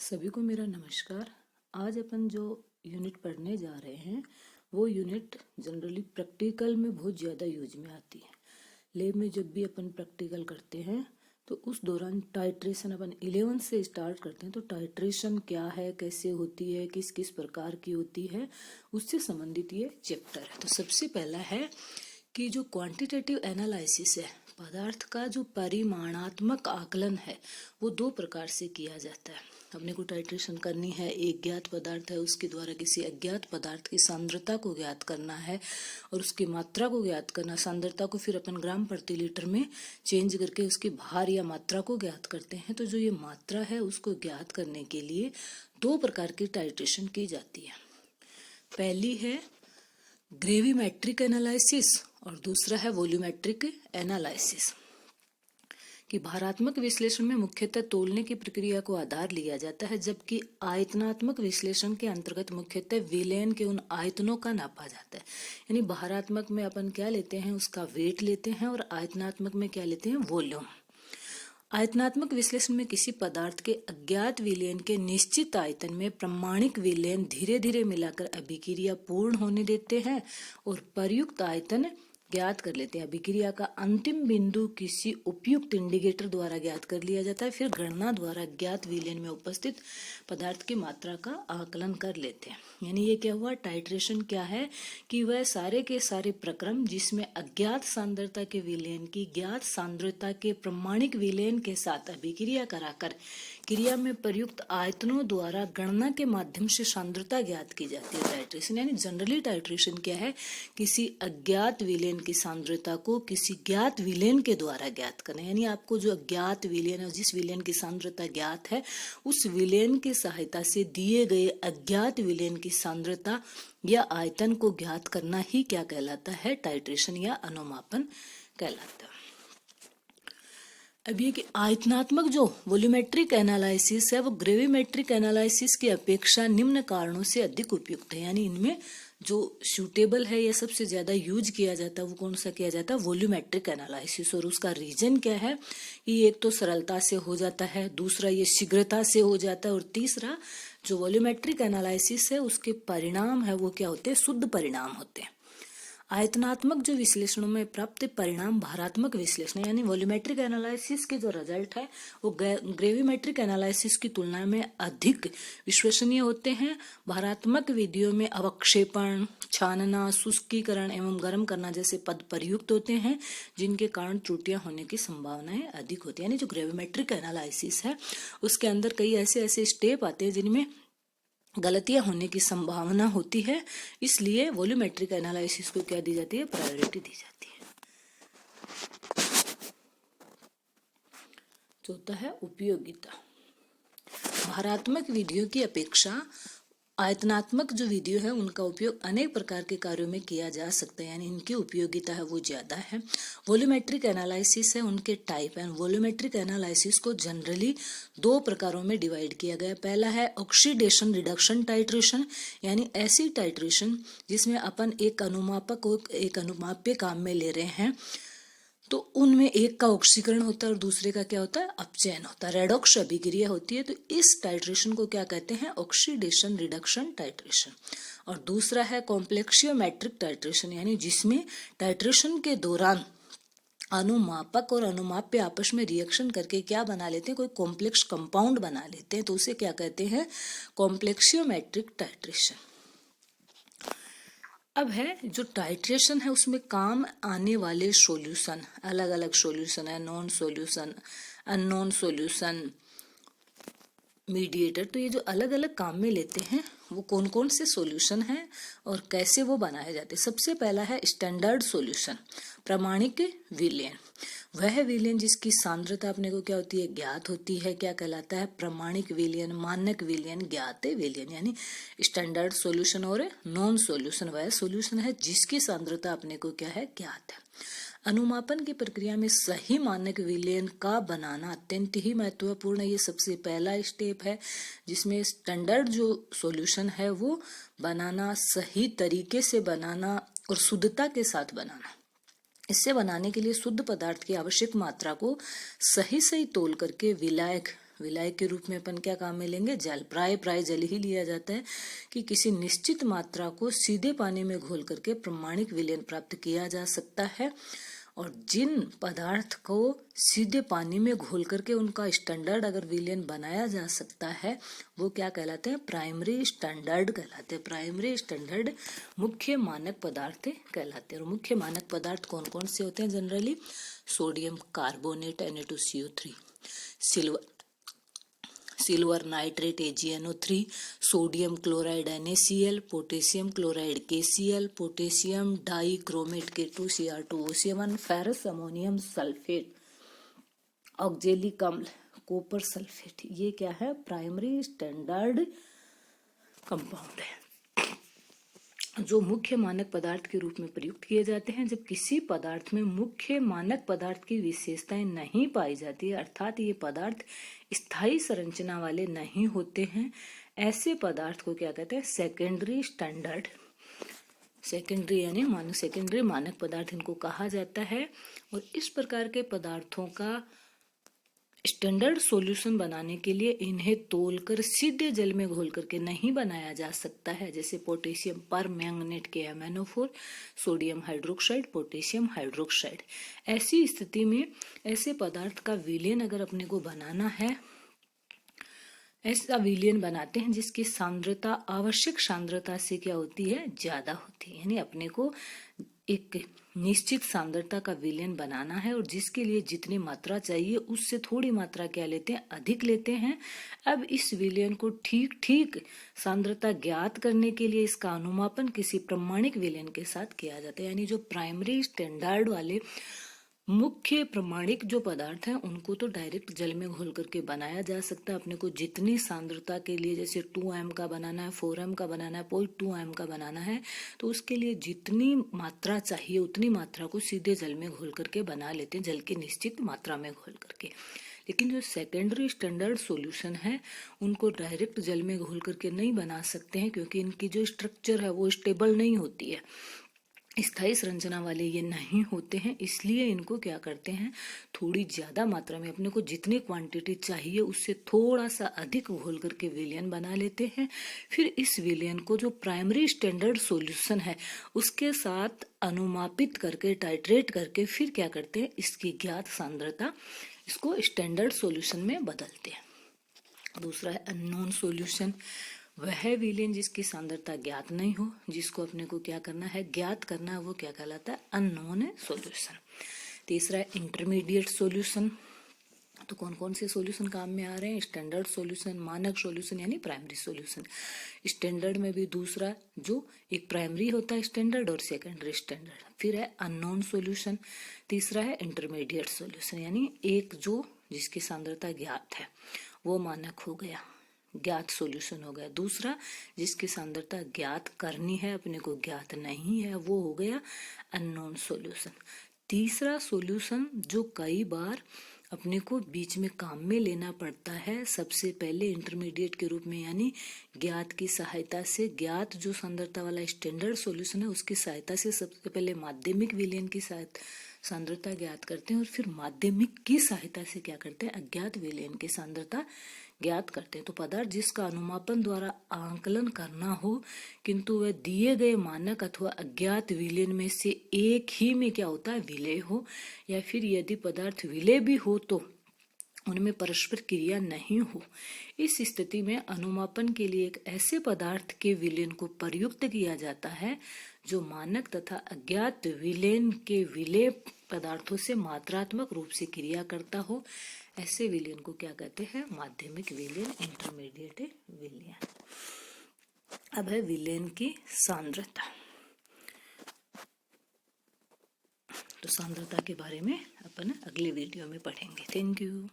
सभी को मेरा नमस्कार। आज अपन जो यूनिट पढ़ने जा रहे हैं वो यूनिट जनरली प्रैक्टिकल में बहुत ज़्यादा यूज में आती है। लैब में जब भी अपन प्रैक्टिकल करते हैं तो उस दौरान टाइट्रेशन अपन 11 से स्टार्ट करते हैं। तो टाइट्रेशन क्या है, कैसे होती है, किस किस प्रकार की होती है, उससे संबंधित ये चैप्टर है। तो सबसे पहला है कि जो क्वांटिटेटिव एनालिसिस है, पदार्थ का जो परिमाणात्मक आकलन है वो दो प्रकार से किया जाता है। अपने को टाइट्रेशन करनी है, एक ज्ञात पदार्थ है उसके द्वारा किसी अज्ञात पदार्थ की सांद्रता को ज्ञात करना है और उसकी मात्रा को ज्ञात करना। सांद्रता को फिर अपन ग्राम प्रति लीटर में चेंज करके उसकी भार या मात्रा को ज्ञात करते हैं। तो जो ये मात्रा है उसको ज्ञात करने के लिए दो प्रकार की टाइट्रेशन की जाती है। पहली है ग्रेविमेट्रिक एनालिसिस और दूसरा है वॉल्यूमेट्रिक एनालिसिस। कि भारात्मक विश्लेषण में मुख्यतः तौलने की प्रक्रिया को आधार लिया जाता है, जबकि आयतनात्मक विश्लेषण के अंतर्गत मुख्यतः विलयन के उन आयतनों का नापा जाता है। यानी भारात्मक में अपन क्या लेते हैं, उसका वेट लेते हैं, और आयतनात्मक में क्या लेते हैं, वॉल्यूम। आयतनात्मक विश्लेषण में किसी पदार्थ के अज्ञात विलयन के निश्चित आयतन में प्रामाणिक विलयन धीरे धीरे मिलाकर अभिक्रिया पूर्ण होने देते हैं और प्रयुक्त आयतन ज्ञात कर लेते हैं। अभिक्रिया का अंतिम बिंदु किसी उपयुक्त इंडिकेटर द्वारा ज्ञात कर लिया जाता है। फिर गणना द्वारा ज्ञात विलयन में उपस्थित पदार्थ की मात्रा का आकलन कर लेते हैं। यानी ये क्या हुआ, टाइट्रेशन क्या है कि वह सारे के सारे प्रक्रम जिसमें अज्ञात सांद्रता के विलयन की ज्ञात सांद्रता के प्रामाणिक विलयन के साथ अभिक्रिया कराकर क्रिया में प्रयुक्त आयतनों द्वारा गणना के माध्यम से सांद्रता ज्ञात की जाती है। टाइट्रेशन यानी जनरली टाइट्रेशन क्या है, किसी अज्ञात विलयन की सांद्रता को किसी ज्ञात विलयन के द्वारा ज्ञात करना। यानी आपको जो अज्ञात विलयन है, जिस विलयन की सांद्रता ज्ञात है, उस विलयन की सहायता से दिए गए अज्ञात विलयन की सांद्रता या आयतन को ज्ञात करना ही क्या कहलाता है, टाइट्रेशन या अनुमापन कहलाता है। अब ये कि आयतनात्मक जो वॉल्यूमेट्रिक एनालिसिस है वो ग्रेविमेट्रिक एनालिसिस की अपेक्षा निम्न कारणों से अधिक उपयुक्त है। यानी इनमें जो सूटेबल है या सबसे ज्यादा यूज किया जाता है वो कौन सा किया जाता है, वॉल्यूमेट्रिक एनालिसिस। और उसका रीजन क्या है कि एक तो सरलता से हो जाता है, दूसरा ये शीघ्रता से हो जाता है, और तीसरा जो वॉल्यूमेट्रिक एनालिसिस है उसके परिणाम है वो क्या होते हैं, शुद्ध परिणाम होते हैं। आयतनात्मक जो विश्लेषणों में प्राप्त परिणाम भारात्मक विश्लेषण यानी वॉल्यूमेट्रिक एनालिसिस के जो रिजल्ट है वो ग्रेविमेट्रिक एनालिसिस की तुलना में अधिक विश्वसनीय होते हैं। भारात्मक विधियों में अवक्षेपण, छानना, शुष्कीकरण एवं गर्म करना जैसे पद प्रयुक्त होते हैं, जिनके कारण त्रुटियां होने की संभावनाएं अधिक होती है। यानी जो ग्रेविमेट्रिक एनालिसिस है उसके अंदर कई ऐसे स्टेप आते हैं जिनमें गलतियां होने की संभावना होती है, इसलिए वॉल्यूमेट्रिक एनालिसिस को क्या दी जाती है, प्रायोरिटी दी जाती है। चौथा है उपयोगिता। भारात्मक विधियों की अपेक्षा आयतनात्मक जो विधियों है उनका उपयोग अनेक प्रकार के कार्यों में किया जा सकता है, यानी इनकी उपयोगिता है वो ज्यादा है। वॉल्यूमेट्रिक एनालिसिस है उनके टाइप है। वॉल्यूमेट्रिक एनालिसिस को जनरली दो प्रकारों में डिवाइड किया गया। पहला है ऑक्सीडेशन रिडक्शन टाइट्रेशन, यानी ऐसी टाइट्रेशन जिसमें अपन एक अनुमापक को एक अनुमाप्य काम में ले रहे हैं, तो उनमें एक का ऑक्सीकरण होता है और दूसरे का क्या होता है, अपचयन होता है, रेडॉक्स अभिक्रिया होती है। तो इस टाइट्रेशन को क्या कहते हैं, ऑक्सीडेशन रिडक्शन टाइट्रेशन। और दूसरा है कॉम्प्लेक्सियोमेट्रिक टाइट्रेशन, यानी जिसमें टाइट्रेशन के दौरान अनुमापक और अनुमाप्य आपस में रिएक्शन करके क्या बना लेते हैं, कोई कॉम्प्लेक्स कंपाउंड बना लेते हैं, तो उसे क्या कहते हैं, कॉम्प्लेक्सियोमेट्रिक टाइट्रेशन। अब है जो टाइट्रेशन है उसमें काम आने वाले सॉल्यूशन, अलग अलग सॉल्यूशन है, non solution, unknown solution, mediator. तो ये जो अलग अलग काम में लेते हैं वो कौन कौन से सॉल्यूशन हैं और कैसे वो बनाए जाते हैं। सबसे पहला है स्टैंडर्ड सॉल्यूशन, प्रामाणिक विलयन। वह विलयन जिसकी सांद्रता अपने को क्या होती है, ज्ञात होती है, क्या कहलाता है, प्रामाणिक विलयन, मानक विलयन, ज्ञात विलयन। यानी स्टैंडर्ड सॉल्यूशन और नॉन सॉल्यूशन वह सॉल्यूशन है जिसकी सांद्रता अपने को क्या है, ज्ञात है। अनुमापन की प्रक्रिया में सही मानक विलयन का बनाना अत्यंत ही महत्वपूर्ण है। ये सबसे पहला स्टेप है जिसमें स्टैंडर्ड जो सॉल्यूशन है वो बनाना, सही तरीके से बनाना और शुद्धता के साथ बनाना। इससे बनाने के लिए शुद्ध पदार्थ की आवश्यक मात्रा को सही तौल करके विलायक विलायक के रूप में अपन क्या काम में लेंगे, जल। प्राय जल ही लिया जाता है कि किसी निश्चित मात्रा को सीधे पानी में घोल करके प्रमाणिक विलयन प्राप्त किया जा सकता है। और जिन पदार्थ को सीधे पानी में घोल करके उनका स्टैंडर्ड अगर विलयन बनाया जा सकता है वो क्या कहलाते हैं, प्राइमरी स्टैंडर्ड कहलाते हैं। प्राइमरी स्टैंडर्ड मुख्य मानक पदार्थ कहलाते हैं। और मुख्य मानक पदार्थ कौन कौन से होते हैं generally, sodium carbonate Na2CO3, silver nitrate AgNO3, sodium chloride NaCl, potassium chloride KCl, potassium dichromate K2Cr2OCl, ferrous ammonium sulphate, oxalic अम्ल कॉपर सल्फेट। ये क्या है, प्राइमरी स्टैंडर्ड कंपाउंड है जो मुख्य मानक पदार्थ के रूप में प्रयुक्त किए जाते हैं। जब किसी पदार्थ में मुख्य मानक पदार्थ की विशेषताएं नहीं पाई जाती है, अर्थात ये पदार्थ स्थायी संरचना वाले नहीं होते हैं, ऐसे पदार्थ को क्या कहते हैं, सेकेंडरी स्टैंडर्ड, सेकेंडरी यानी सेकेंडरी मानक पदार्थ इनको कहा जाता है। और इस प्रकार के पदार्थों का स्टैंडर्ड सॉल्यूशन बनाने के लिए इन्हें तौलकर सीधे जल में घोल करके नहीं बनाया जा सकता है। जैसे potassium permanganate KMnO4, sodium hydroxide, potassium hydroxide. ऐसी स्थिति में ऐसे पदार्थ का विलयन अगर अपने को बनाना है, ऐसा विलयन बनाते हैं जिसकी सांद्रता आवश्यक सांद्रता से क्या होती है, ज्यादा होती है। यानी अपने को एक निश्चित सांद्रता का विलयन बनाना है और जिसके लिए जितनी मात्रा चाहिए उससे थोड़ी मात्रा क्या लेते हैं, अधिक लेते हैं। अब इस विलयन को ठीक सांद्रता ज्ञात करने के लिए इसका अनुमापन किसी प्रमाणिक विलयन के साथ किया जाता है। यानी जो प्राइमरी स्टैंडर्ड वाले मुख्य प्रमाणिक जो पदार्थ हैं उनको तो डायरेक्ट जल में घोल करके बनाया जा सकता है। अपने को जितनी सांद्रता के लिए, जैसे 2m का बनाना है, 4m का बनाना है, 0.2m का बनाना है, तो उसके लिए जितनी मात्रा चाहिए उतनी मात्रा को सीधे जल में घोल करके बना लेते हैं, जल की निश्चित मात्रा में घोल करके। लेकिन जो सेकेंडरी स्टैंडर्ड सॉल्यूशन है उनको डायरेक्ट जल में घोल करके नहीं बना सकते हैं, क्योंकि इनकी जो स्ट्रक्चर है वो स्टेबल नहीं होती है, स्थायी संरचना वाले ये नहीं होते हैं। इसलिए इनको क्या करते हैं, थोड़ी ज्यादा मात्रा में अपने को जितनी क्वांटिटी चाहिए उससे थोड़ा सा अधिक घोल करके विलयन बना लेते हैं। फिर इस विलयन को जो प्राइमरी स्टैंडर्ड सॉल्यूशन है उसके साथ अनुमापित करके, टाइट्रेट करके फिर क्या करते हैं, इसकी ज्ञात सांद्रता, इसको स्टैंडर्ड सॉल्यूशन में बदलते हैं। दूसरा है अननोन सॉल्यूशन, वह विलयन जिसकी सांद्रता ज्ञात नहीं हो, जिसको अपने को क्या करना है, ज्ञात करना है, वो क्या कहलाता है, अननोन सॉल्यूशन। तीसरा है इंटरमीडिएट सॉल्यूशन। तो कौन कौन से सॉल्यूशन काम में आ रहे हैं, स्टैंडर्ड सॉल्यूशन, मानक सॉल्यूशन यानी प्राइमरी सॉल्यूशन। स्टैंडर्ड में भी दूसरा जो एक प्राइमरी होता है स्टैंडर्ड और सेकेंडरी स्टैंडर्ड। फिर है अननोन सॉल्यूशन। तीसरा है इंटरमीडिएट सॉल्यूशन, यानी एक जो जिसकी सांद्रता ज्ञात है वो मानक हो गया, ज्ञात सॉल्यूशन हो गया। दूसरा जिसकी सांद्रता ज्ञात करनी है, अपने को ज्ञात नहीं है, वो हो गया अननोन सॉल्यूशन। तीसरा सॉल्यूशन जो कई बार अपने को बीच में काम में लेना पड़ता है, सबसे पहले इंटरमीडिएट के रूप में, यानी ज्ञात की सहायता से, ज्ञात जो सांद्रता वाला स्टैंडर्ड सॉल्यूशन है उसकी सहायता से सबसे पहले माध्यमिक विलयन की सांद्रता ज्ञात करते हैं और फिर माध्यमिक की सहायता से क्या करते हैं, अज्ञात विलयन की सांद्रता ज्ञात करते हैं। तो पदार्थ जिसका अनुमापन द्वारा आंकलन करना हो किंतु वह दिए गए मानक अथवा अज्ञात विलयन में से एक ही में क्या होता है, विलय हो, या फिर यदि पदार्थ विलय भी हो तो उनमें परस्पर क्रिया नहीं हो, इस स्थिति में अनुमापन के लिए एक ऐसे पदार्थ के विलयन को प्रयुक्त किया जाता है जो मानक तथा अज्ञात विलयन के विलय पदार्थों से मात्रात्मक रूप से क्रिया करता हो। ऐसे विलयन को क्या कहते हैं, माध्यमिक विलयन, इंटरमीडिएट विलयन। अब है विलयन की सांद्रता। तो सांद्रता के बारे में अपन अगले वीडियो में पढ़ेंगे। Thank you.